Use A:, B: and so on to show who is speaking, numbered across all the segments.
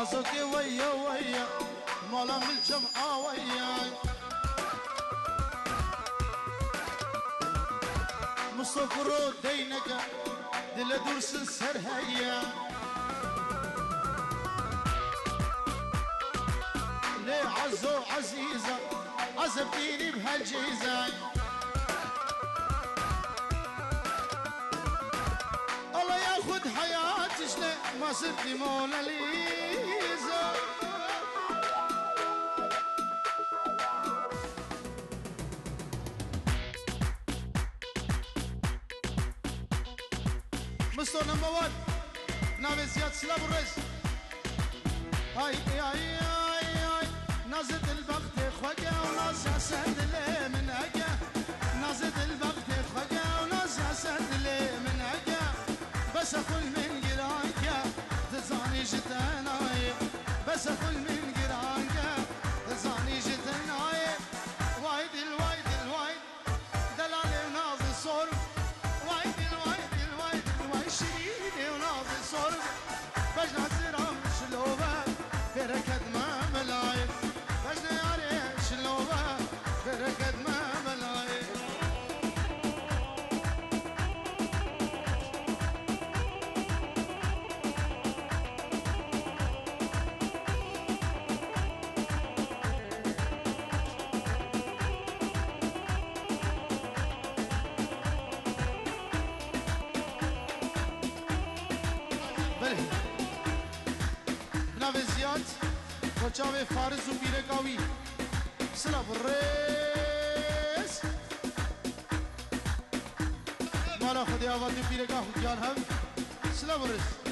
A: عزوكي ويا ويا مالا من الجمعة وياي مصفرو دينك دل درس السر هيا لي عزو عزيزة عزبتيني بهالجيزة الله ياخد حياتي شلي ما سبتي موناليزا مستو نمبر 1 ناوي زياد سلاب الرز هاي هاي هاي هاي نازد البخت خوجة وناس يسد لي من أجا نازد البخت خوجة وناس يسد لي من أجا بس أقول من جيرانك تزاني جتناي بس أقول من جيرانك تزاني جتناي وايد الوايد الوايد دلالي وناظر صرف وايد الوايد الوايد الوايد شريني وناظر صرف بجنا زرام شلوبة بركد ما ملايك بجنا ياري شلوبة بركد ما ملايك وچاوه فارز و پیرکاوی سلام ریس مالا خودی آواتی پیرکا خوکیان هم سلام ریس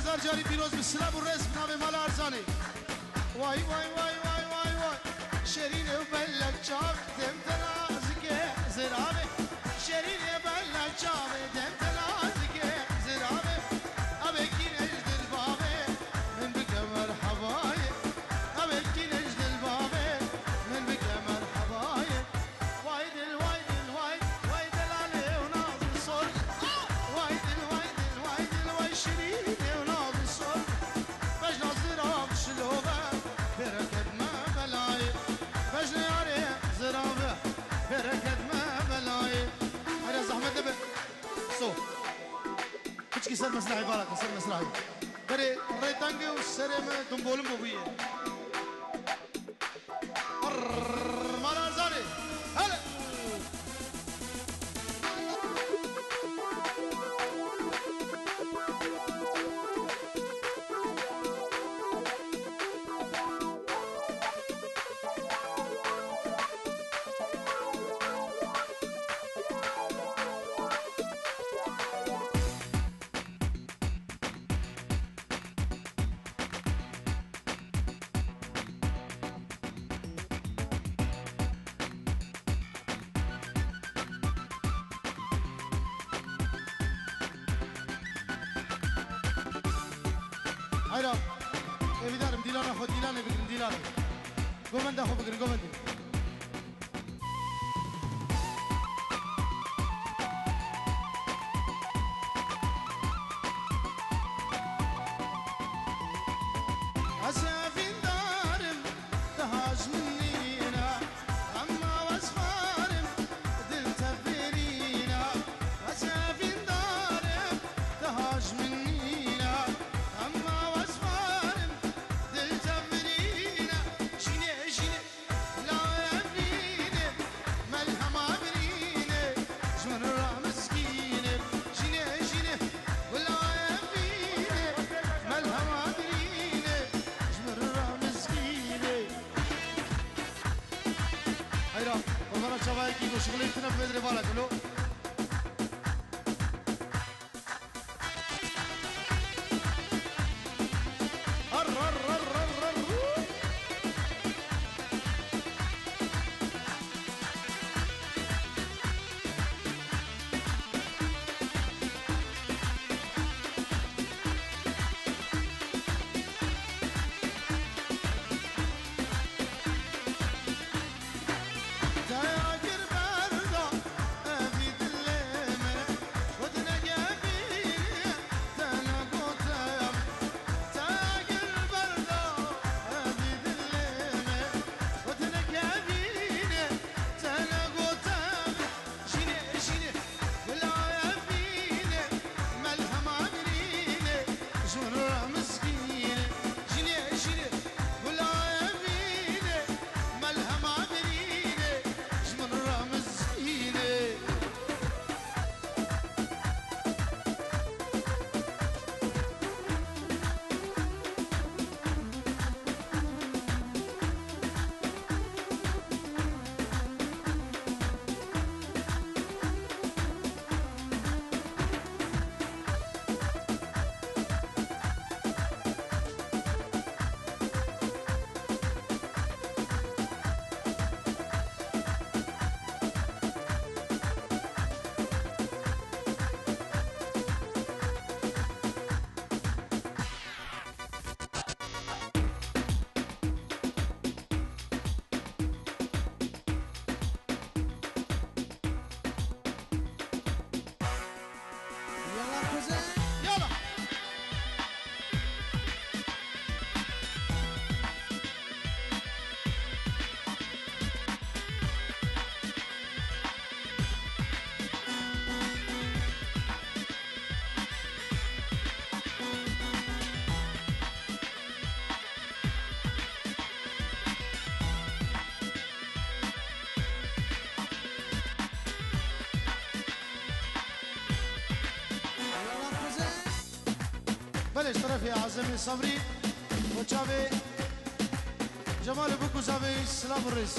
A: هزار جاری پیروز بسلام و رزق نام مال ارزانه وای وای وای وای وای وای شیرین و بلک چاو دم تنازگه زرابه شیرین و بلک چاو دم تنازگه زرابه ابی کی نجد البابه من بکه مرحبای ابی کی نجد البابه من بکه مرحبای وای دل وای دل وای وای دلاله و ناظر صلح وای دل وای دل وای دل وای شیرین بركد ما بلاي بجني عليه زرابه بركد ما بلاي هذا زحمة دبل صو كي سر مسرحي بالك سر مسرحي بري ريتانجي وسرم دنبولم بوبيه مالا زاري هلا هلا ايدارم ديلانا خو ديلانا بكرم ديلانا قومندا خو بكرم قومندي عسافين دارم تهاج منينا اما واسفارم دل تفرينا عسافين دارم تهاج منينا اما واسفارم دل تفرينا شيني شيني لا يبنيني ملهما بنيني جمن مسكيني شيني شيني ولا يبنيني ملهما بنيني هيرا والله شباب كيفو شغلتنا بدري بالك لو بلش طرفي عزمي صبري وشافي جمال بوكو زافي سلام الرئيس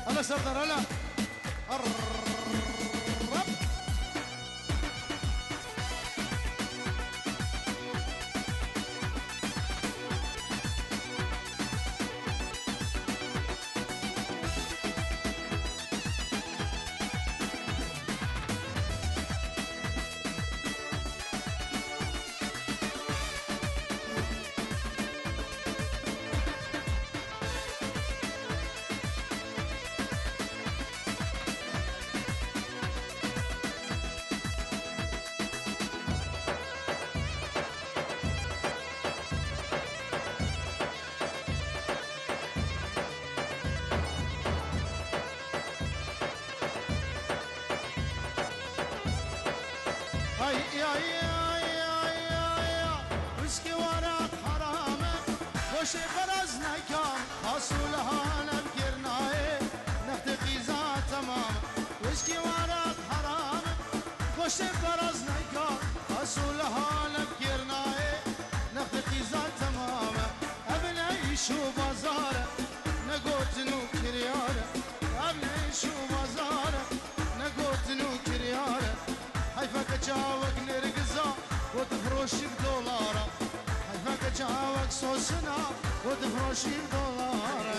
A: هلا سردار هلا وش فرز نكام حصولها نبكرناي نخت قيزا تمام وشكي ورق حرام وش فرز نكام حصولها نبكرناي نخت قيزا تمام ابني شو بازار نقوت نوكريار ابني شو بازار نقوت نوكريار حيفك جاوك نرقزا وتفروش بدولار حيفك جاوك صوصنا وتفروش بدولار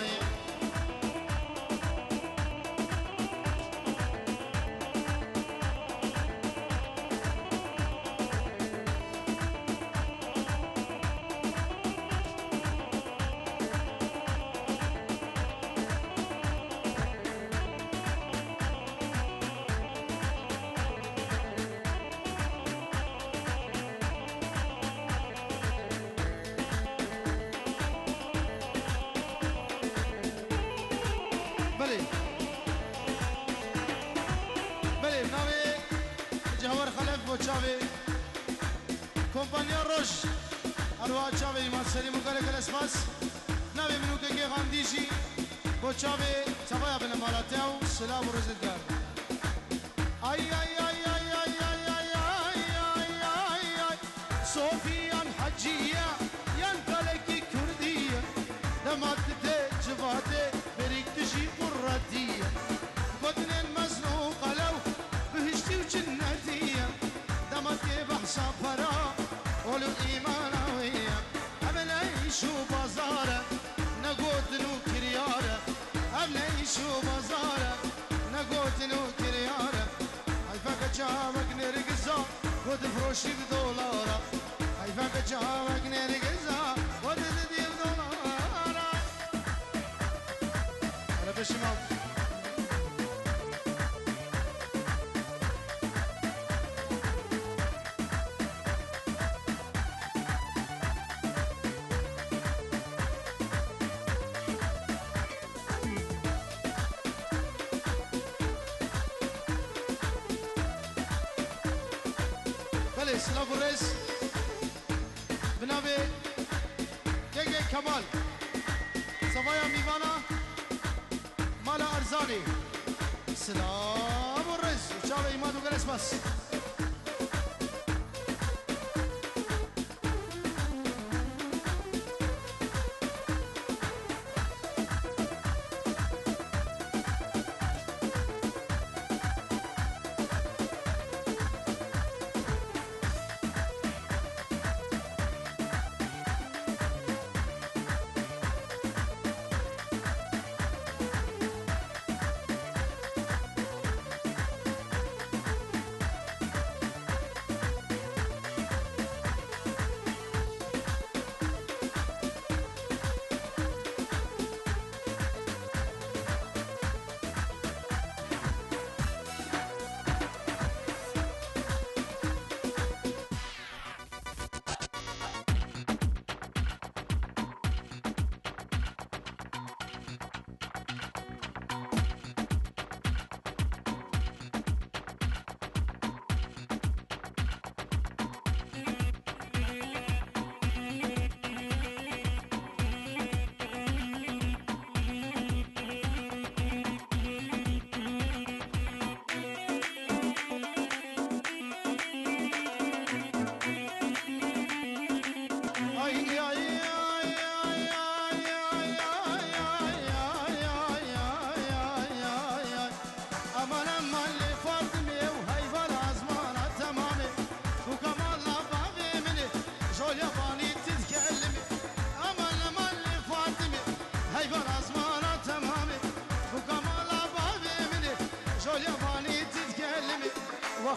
A: Chave, compañía Roche, Arwa Chave, Marceli Mugale Galaspas, Nave Minuke Gerandiji, Bochave, Savaya Ben Malateo, Salam Rosedgar. Ay, ay, ay, ay, ay, ay, ay, ay, ay, ay, ay, Sofian Hajia, Yan Kaleki Kurdiya, Damatite, Javate, Beriktishi Kurratiya, Godnen Mazno Kalau, Bihishti Chinnatiya. دمتي بحساب فرا ولو إيمانا ويا أبني شو بازارة نقود نوكريارة أبني شو بازارة نقود نوكريارة حيفك جامك نرقزا وتفروشي بدولارة حيفك جامك نرقزا وتدي بدولارة أنا بشمال سلاف الرئيس بنابي كيكي كمال صفايا ميوانا مالا أرزاني سلاف الرئيس وشاوي إيمان وقرس بس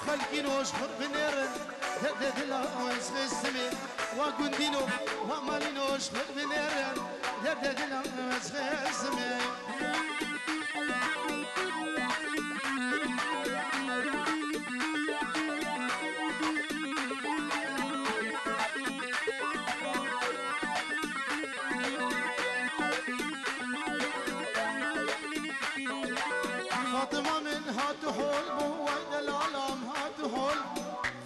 A: خلقينوش خط بنيرن هدد الأوز خسمي وقندينو ومالينوش خط بنيرن هدد الأوز خسمي فاطمة من هاتحول بويد العالم هاتحول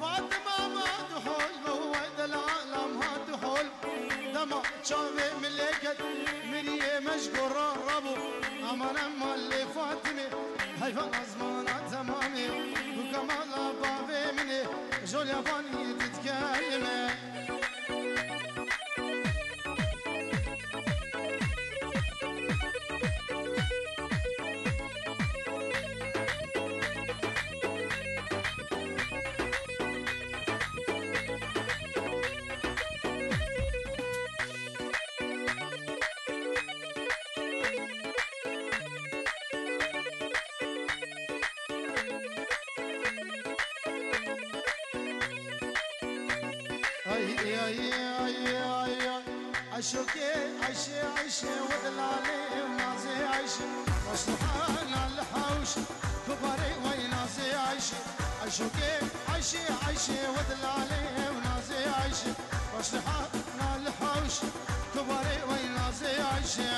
A: فاطمة ما تحول بويد العالم هاتحول دمع شامي ملكت مريه مشكورة ربو أمان أما اللي فاطمة هيفا أزمانا تمامي وكمال بابي مني جول ياباني تتكلمي عشوكي عيشي عيشي ودلالي ونازي عيشي وصلحان الحوش كبري وينازي عيشي عشوكي عيشي عيشي ودلالي ونازي عيشي وصلحان الحوش كبري وينازي عيشي